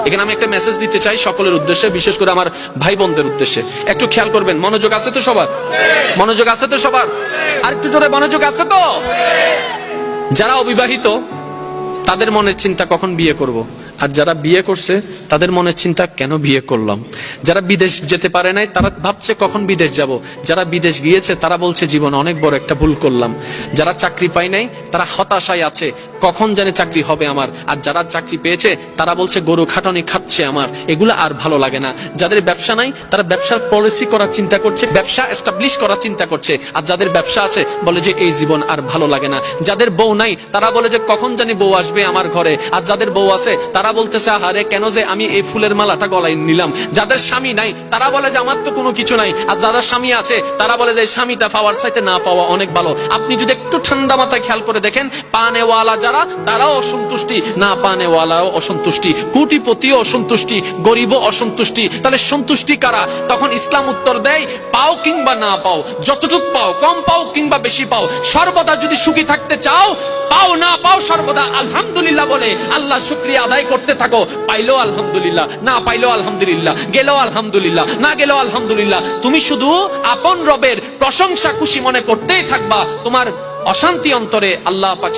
এখানে আমি একটা মেসেজ দিতে চাই সকলের উদ্দেশ্যে, বিশেষ করে আমার ভাই বোনদের উদ্দেশ্যে। একটু খেয়াল করবেন, মনোযোগ আছে তো সবার? মনোযোগ আছে তো সবার? আর একটু জোরে মনোযোগ আছে তো? যারা অবিবাহিত তাদের মনের চিন্তা কখন বিয়ে করব, আর যারা বিয়ে করছে তাদের মনের চিন্তা কেন বিয়ে করলাম। যারা বিদেশ যেতে পারে নাই তারা ভাবছে কখন বিদেশ যাব, যারা বিদেশ গিয়েছে তারা বলছে জীবন অনেক বড় একটা ভুল করলাম, যারা চাকরি পায় নাই তারা হতাশায় আছে কখন জানে চাকরি হবে আমার, আর যারা চাকরি পেয়েছে তারা বলছে গরু খাটানি খাচ্ছে আমার, এগুলো আর ভালো লাগে না। যাদের ব্যবসা নাই তারা ব্যবসার পলিসি করার চিন্তা করছে, ব্যবসা এস্টাবলিশ করার চিন্তা করছে, আর যাদের ব্যবসা আছে বলে যে এই জীবন আর ভালো লাগে না। যাদের বউ নাই তারা বলে যে কখন জানি বউ আসবে আমার ঘরে, আর যাদের বউ আছে তারা বলতেছে আহারে কেন যে আমি এই ফুলের মালাটা গলায় নিলাম। যাদের স্বামী নাই তারা বলে যে আমার তো কোনো কিছু নাই, আর যারা স্বামী আছে তারা বলে যে স্বামীটা পাওয়ার চাইতে না পাওয়া অনেক ভালো। আপনি যদি একটু ঠান্ডা মাথায় খেয়াল করে দেখেন, পানেওয়ালা যারা তারাও অসন্তুষ্টি, না পানেওয়ালাও অসন্তুষ্টি, কোটিপতিও অসন্তুষ্টি, গরিবও অসন্তুষ্টি। তাহলে সন্তুষ্টি কারা? তখন ইসলাম উত্তর দেয় পাও কিংবা না পাও, যতটুক পাও, কম পাও কিংবা বেশি পাও, সর্বদা যদি সুখী থাকতে চাও, পাও না পাও সর্বদা আলহামদুলিল্লাহ বলে আল্লাহ শুকরিয়া আদায় করতে থাকো। পাইলো আলহামদুলিল্লাহ, না পাইলো আলহামদুলিল্লাহ, গেলেও আলহামদুলিল্লাহ, না গেলেও আলহামদুলিল্লাহ। তুমি শুধু আপন রবের প্রশংসা খুশি মনে করতেই থাকবা, তোমার অশান্তি অন্তরে আল্লাহ পাক